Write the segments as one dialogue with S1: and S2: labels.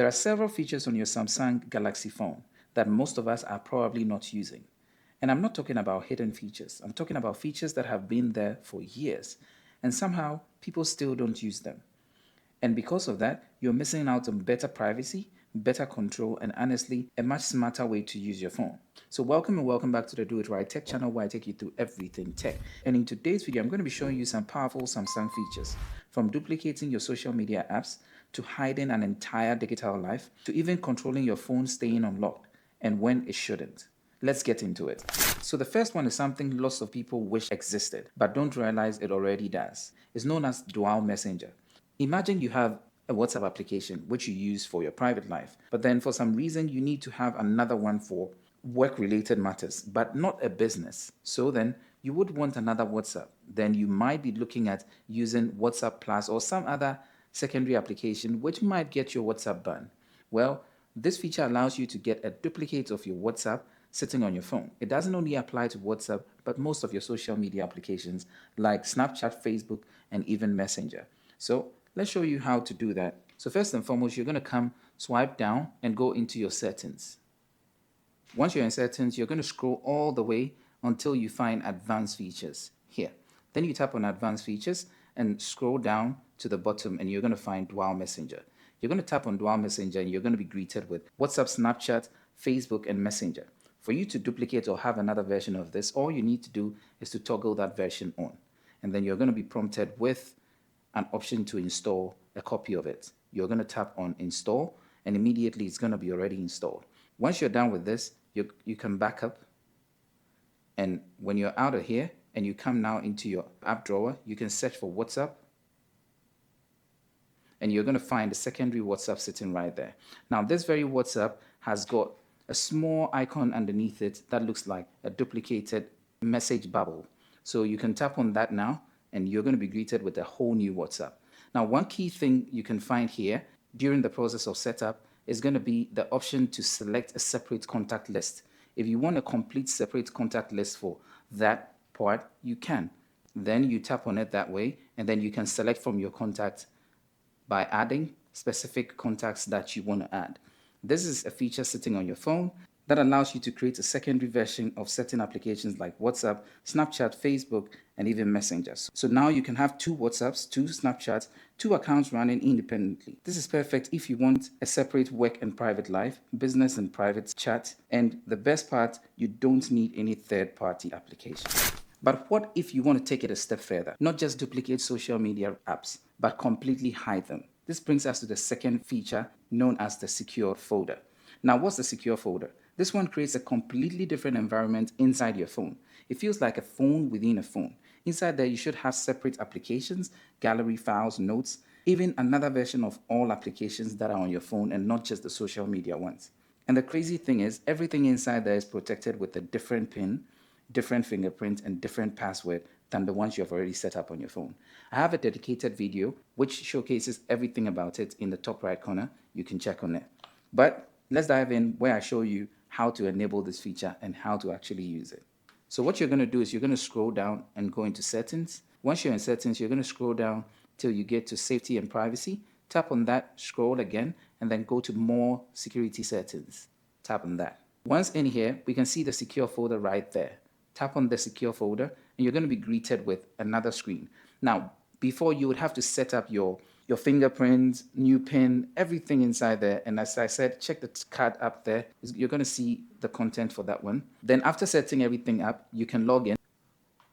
S1: There are several features on your Samsung Galaxy phone that most of us are probably not using. And I'm not talking about hidden features. I'm talking about features that have been there for years and somehow people still don't use them. And because of that, you're missing out on better privacy, better control, and honestly, a much smarter way to use your phone. So welcome and welcome back to the Do It Right Tech channel where I take you through everything tech. And in today's video, I'm going to be showing you some powerful Samsung features, from duplicating your social media apps to hiding an entire digital life to even controlling your phone staying unlocked and when it shouldn't. Let's get into it. So the first one is something lots of people wish existed, but don't realize it already does. It's known as dual messenger. Imagine you have a WhatsApp application which you use for your private life, but then for some reason you need to have another one for work-related matters, but not a business. So then you would want another WhatsApp. Then you might be looking at using WhatsApp Plus or some other secondary application which might get your WhatsApp banned. Well, this feature allows you to get a duplicate of your WhatsApp sitting on your phone. It doesn't only apply to WhatsApp, but most of your social media applications like Snapchat, Facebook, and even Messenger. So let's show you how to do that. So first and foremost, you're going to come swipe down and go into your settings. Once you're in settings, you're going to scroll all the way until you find advanced features here. Then you tap on advanced features and scroll down to the bottom and you're going to find dual messenger. You're going to tap on dual messenger and you're going to be greeted with WhatsApp, Snapchat, Facebook, and Messenger. For you to duplicate or have another version of this, all you need to do is to toggle that version on. And then you're going to be prompted with an option to install a copy of it. You're going to tap on install and immediately it's going to be already installed. Once you're done with this, you can back up, and when you're out of here and you come now into your app drawer, you can search for WhatsApp and you're going to find the secondary WhatsApp sitting right there. Now this very WhatsApp has got a small icon underneath it that looks like a duplicated message bubble. So you can tap on that now and you're going to be greeted with a whole new WhatsApp. Now, one key thing you can find here during the process of setup is going to be the option to select a separate contact list. If you want a complete separate contact list for that part, you can. Then you tap on it that way, and then you can select from your contacts by adding specific contacts that you want to add. This is a feature sitting on your phone that allows you to create a secondary version of certain applications like WhatsApp, Snapchat, Facebook, and even Messenger. So now you can have two WhatsApps, two Snapchats, two accounts running independently. This is perfect if you want a separate work and private life, business and private chat, and the best part, you don't need any third-party application. But what if you want to take it a step further? Not just duplicate social media apps, but completely hide them. This brings us to the second feature known as the secure folder. Now, what's the secure folder? This one creates a completely different environment inside your phone. It feels like a phone within a phone. Inside there, you should have separate applications, gallery files, notes, even another version of all applications that are on your phone and not just the social media ones. And the crazy thing is, everything inside there is protected with a different PIN, different fingerprint, and different password than the ones you have already set up on your phone. I have a dedicated video which showcases everything about it in the top right corner. You can check on it. But let's dive in where I show you how to enable this feature and how to actually use it. So what you're going to do is you're going to scroll down and go into settings. Once you're in settings, you're going to scroll down till you get to safety and privacy. Tap on that, scroll again, and then go to more security settings. Tap on that. Once in here, we can see the secure folder right there. Tap on the secure folder and you're going to be greeted with another screen. Now, before you would have to set up your fingerprints, new PIN, everything inside there. And as I said, check the card up there. You're going to see the content for that one. Then after setting everything up, you can log in.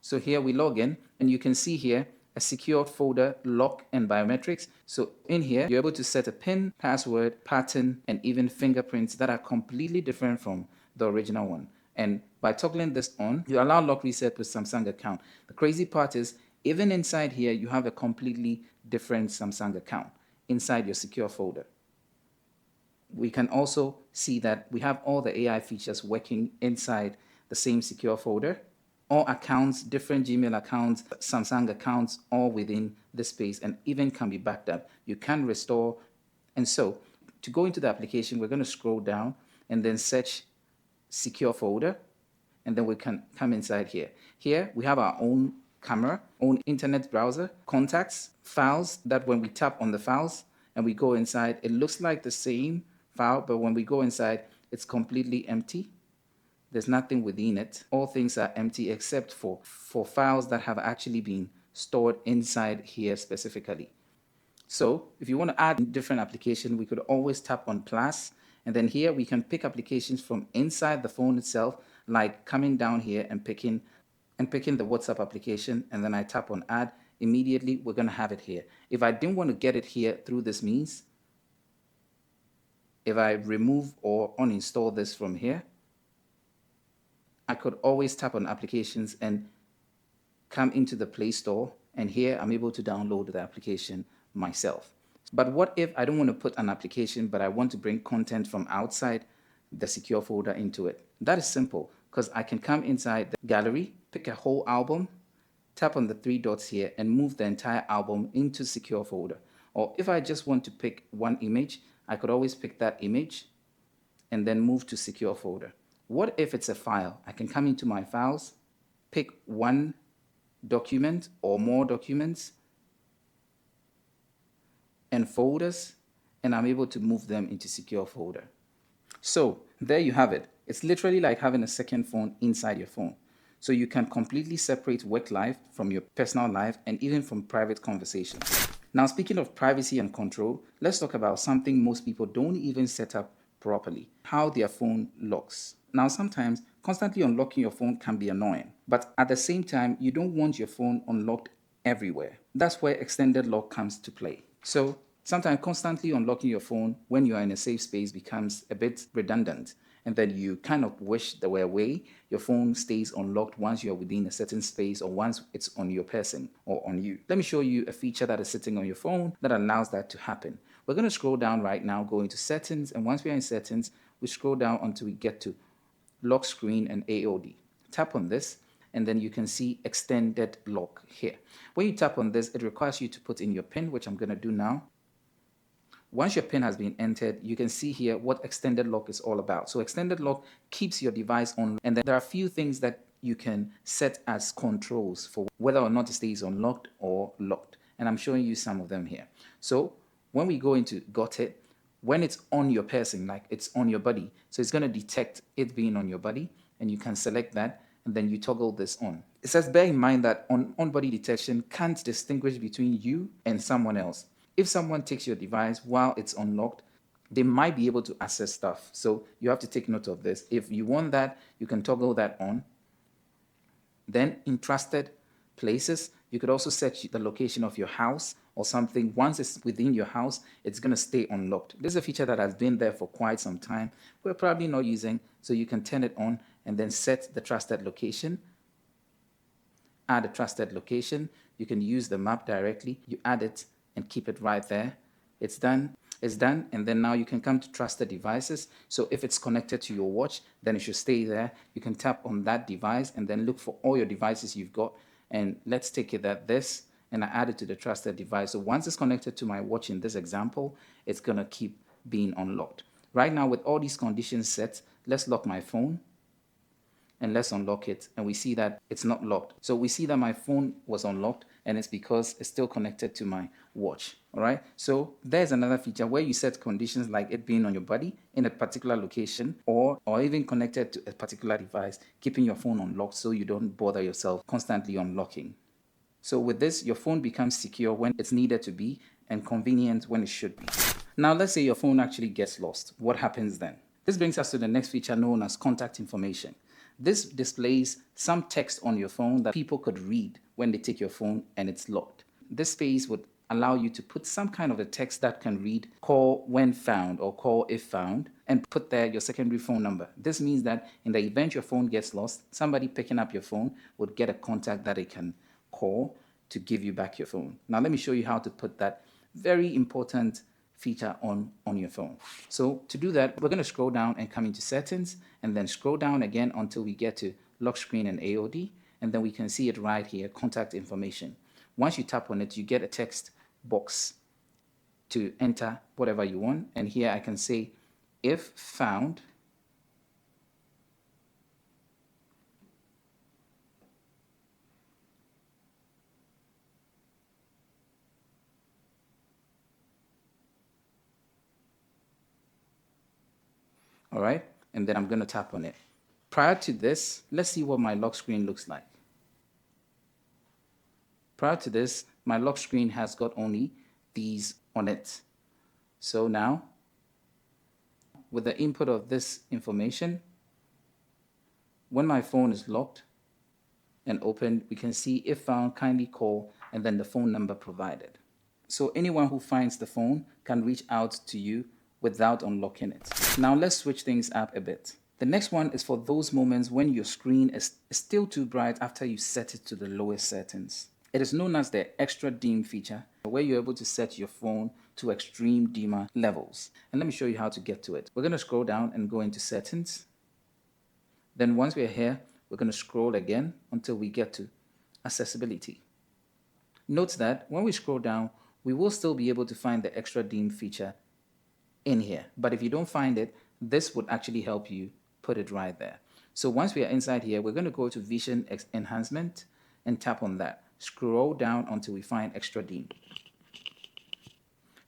S1: So here we log in and you can see here a secured folder, lock, and biometrics. So in here, you're able to set a PIN, password, pattern, and even fingerprints that are completely different from the original one. And by toggling this on, you allow lock reset with Samsung account. The crazy part is, even inside here, you have a completely different Samsung account inside your secure folder. We can also see that we have all the AI features working inside the same secure folder. All accounts, different Gmail accounts, Samsung accounts, all within this space and even can be backed up. You can restore. And so to go into the application, we're going to scroll down and then search secure folder. And then we can come inside here. Here we have our own camera, own internet browser, contacts, files that when we tap on the files and we go inside, it looks like the same file, but when we go inside, it's completely empty. There's nothing within it. All things are empty except for files that have actually been stored inside here specifically. So if you want to add a different application, we could always tap on plus, and then here we can pick applications from inside the phone itself, like coming down here and picking the WhatsApp application, and then I tap on add. Immediately we're going to have it here. If I didn't want to get it here through this means, if I remove or uninstall this from here, I could always tap on applications and come into the Play Store, and here I'm able to download the application myself. But what if I don't want to put an application, but I want to bring content from outside the secure folder into it? That is simple, because I can come inside the gallery, pick a whole album, tap on the three dots here, and move the entire album into secure folder. Or if I just want to pick one image, I could always pick that image and then move to secure folder. What if it's a file? I can come into my files, pick one document or more documents and folders, and I'm able to move them into secure folder. So there you have it. It's literally like having a second phone inside your phone. So you can completely separate work life from your personal life and even from private conversations. Now, speaking of privacy and control, let's talk about something most people don't even set up properly: how their phone locks. Now, sometimes constantly unlocking your phone can be annoying, but at the same time, you don't want your phone unlocked everywhere. That's where extended lock comes to play. So sometimes constantly unlocking your phone when you are in a safe space becomes a bit redundant, and then you kind of wish there were a way your phone stays unlocked once you're within a certain space or once it's on your person or on you. Let me show you a feature that is sitting on your phone that allows that to happen. We're going to scroll down right now, go into settings, and once we're in settings, we scroll down until we get to lock screen and AOD. Tap on this, and then you can see extended lock here. When you tap on this, it requires you to put in your PIN, which I'm going to do now. Once your PIN has been entered, you can see here what extended lock is all about. So extended lock keeps your device on, and then there are a few things that you can set as controls for whether or not it stays unlocked or locked. And I'm showing you some of them here. So when we go into got it, when it's on your person, like it's on your body, so it's going to detect it being on your body, and you can select that, and then you toggle this on. It says bear in mind that on-body detection can't distinguish between you and someone else. If someone takes your device while it's unlocked, they might be able to access stuff. So you have to take note of this. If you want that, you can toggle that on. Then in trusted places, you could also set the location of your house or something. Once it's within your house, it's going to stay unlocked. This is a feature that has been there for quite some time. We're probably not using, so you can turn it on and then set the trusted location. Add a trusted location. You can use the map directly. You add it and keep it right there. It's done. It's done, and then now you can come to trusted devices. So if it's connected to your watch, then it should stay there. You can tap on that device and then look for all your devices you've got. And let's take it that this, and I add it to the trusted device. So once it's connected to my watch in this example, it's gonna keep being unlocked. Right now, with all these conditions set, let's lock my phone and let's unlock it, and we see that it's not locked. So we see that my phone was unlocked, and it's because it's still connected to my watch. All right, so there's another feature where you set conditions like it being on your body in a particular location, or even connected to a particular device, keeping your phone unlocked so you don't bother yourself constantly unlocking. So with this, your phone becomes secure when it's needed to be and convenient when it should be. Now let's say your phone actually gets lost. What happens then? This brings us to the next feature known as contact information. This displays some text on your phone that people could read when they take your phone and it's locked. This space would allow you to put some kind of a text that can read call when found or call if found, and put there your secondary phone number. This means that in the event your phone gets lost, somebody picking up your phone would get a contact that it can call to give you back your phone. Now let me show you how to put that very important feature on your phone. So to do that, we're going to scroll down and come into settings, and then scroll down again until we get to lock screen and AOD, and then we can see it right here, contact information. Once you tap on it, you get a text box to enter whatever you want, and here I can say if found, All right, and then I'm going to tap on it. Prior to this, let's see what my lock screen looks like. Prior to this, my lock screen has got only these on it. So now, with the input of this information, when my phone is locked and opened, we can see if found, kindly call, and then the phone number provided. So anyone who finds the phone can reach out to you without unlocking it. Now let's switch things up a bit. The next one is for those moments when your screen is still too bright after you set it to the lowest settings. It is known as the extra dim feature, where you're able to set your phone to extreme dimmer levels. And let me show you how to get to it. We're going to scroll down and go into settings. Then once we're here, we're going to scroll again until we get to accessibility. Note that when we scroll down, we will still be able to find the extra dim feature in here. But if you don't find it, this would actually help you put it right there. So once we are inside here, we're going to go to vision enhancement and tap on that. Scroll down until we find extra dim.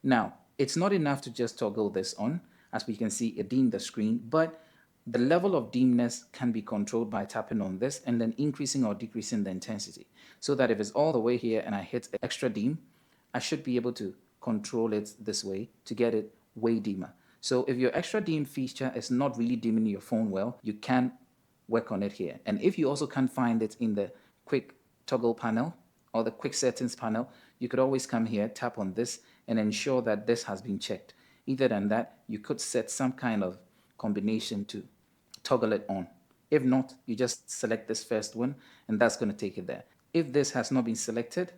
S1: Now, it's not enough to just toggle this on. As we can see, it dimmed the screen, but the level of dimness can be controlled by tapping on this and then increasing or decreasing the intensity. So that if it's all the way here and I hit extra dim, I should be able to control it this way to get it way dimmer. So if your extra dim feature is not really dimming your phone well, you can work on it here. And if you also can't find it in the quick toggle panel or the quick settings panel, you could always come here, tap on this, and ensure that this has been checked. Either than that, you could set some kind of combination to toggle it on. If not, you just select this first one, and that's going to take it there. If this has not been selected,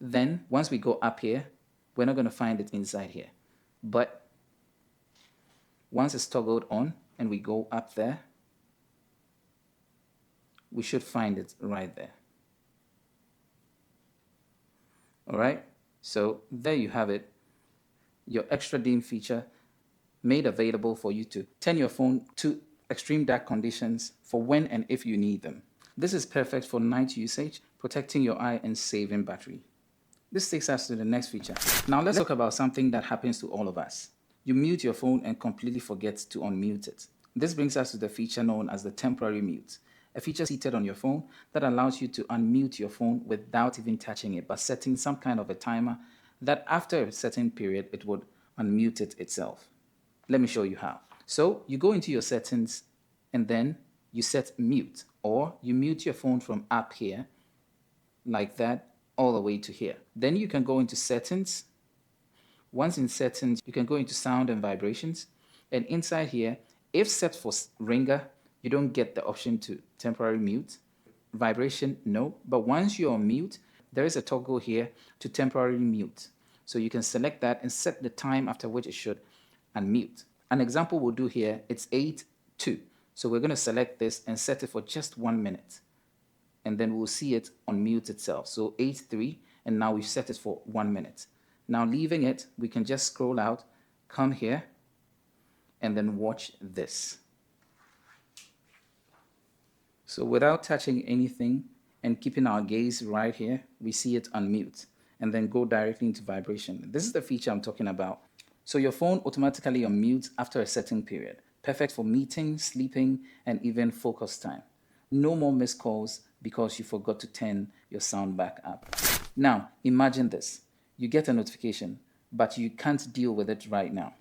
S1: then once we go up here, we're not going to find it inside here. But once it's toggled on and we go up there, we should find it right there. All right, so there you have it, your extra dim feature made available for you to turn your phone to extreme dark conditions for when and if you need them. This is perfect for night usage, protecting your eye and saving battery. This takes us to the next feature. Now let's talk about something that happens to all of us. You mute your phone and completely forget to unmute it. This brings us to the feature known as the temporary mute, a feature seated on your phone that allows you to unmute your phone without even touching it, but setting some kind of a timer that after a certain period, it would unmute it itself. Let me show you how. So you go into your settings and then you set mute, or you mute your phone from up here like that all the way to here. Then you can go into settings. Once in settings, you can go into sound and vibrations. And inside here, if set for ringer, you don't get the option to temporary mute. Vibration, no. But once you're on mute, there is a toggle here to temporarily mute. So you can select that and set the time after which it should unmute. An example we'll do here, it's 8:02. So we're going to select this and set it for just 1 minute. And then we'll see it unmute itself. So 8:03, and now we've set it for 1 minute. Now leaving it, we can just scroll out, come here, and then watch this. So without touching anything and keeping our gaze right here, we see it unmute and then go directly into vibration. This is the feature I'm talking about. So your phone automatically unmutes after a certain period. Perfect for meetings, sleeping, and even focus time. No more missed calls because you forgot to turn your sound back up. Now, imagine this. You get a notification, but you can't deal with it right now.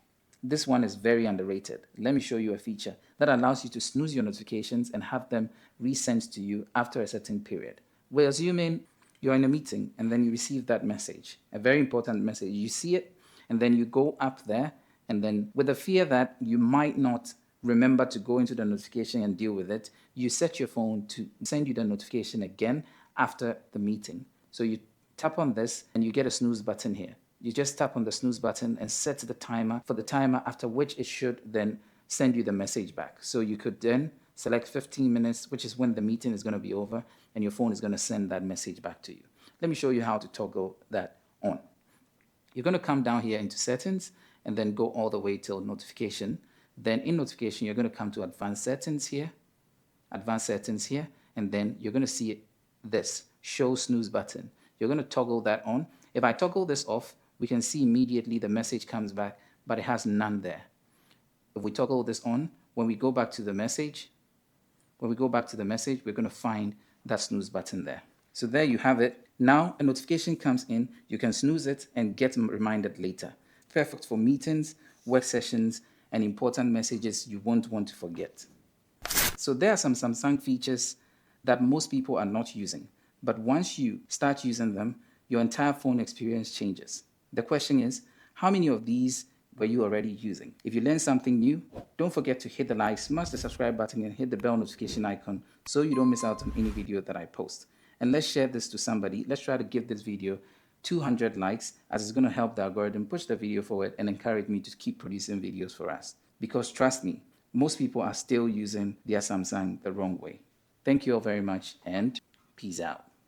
S1: This one is very underrated. Let me show you a feature that allows you to snooze your notifications and have them resent to you after a certain period. We're assuming you're in a meeting and then you receive that message, a very important message. You see it and then you go up there, and then with the fear that you might not remember to go into the notification and deal with it, you set your phone to send you the notification again after the meeting. So you tap on this and you get a snooze button here. You just tap on the snooze button and set the timer for the timer after which it should then send you the message back. So you could then select 15 minutes, which is when the meeting is going to be over, and your phone is going to send that message back to you. Let me show you how to toggle that on. You're going to come down here into settings and then go all the way till notification. Then in notification, you're going to come to advanced settings here, and then you're going to see this show snooze button. You're going to toggle that on. If I toggle this off, we can see immediately the message comes back, but it has none there. If we toggle this on, when we go back to the message, we're going to find that snooze button there. So there you have it. Now a notification comes in, you can snooze it and get reminded later. Perfect for meetings, work sessions, and important messages you won't want to forget. So there are some Samsung features that most people are not using, but once you start using them, your entire phone experience changes. The question is, how many of these were you already using? If you learned something new, don't forget to hit the like, smash the subscribe button, and hit the bell notification icon so you don't miss out on any video that I post. And let's share this to somebody. Let's try to give this video 200 likes, as it's going to help the algorithm push the video forward and encourage me to keep producing videos for us. Because trust me, most people are still using their Samsung the wrong way. Thank you all very much, and peace out.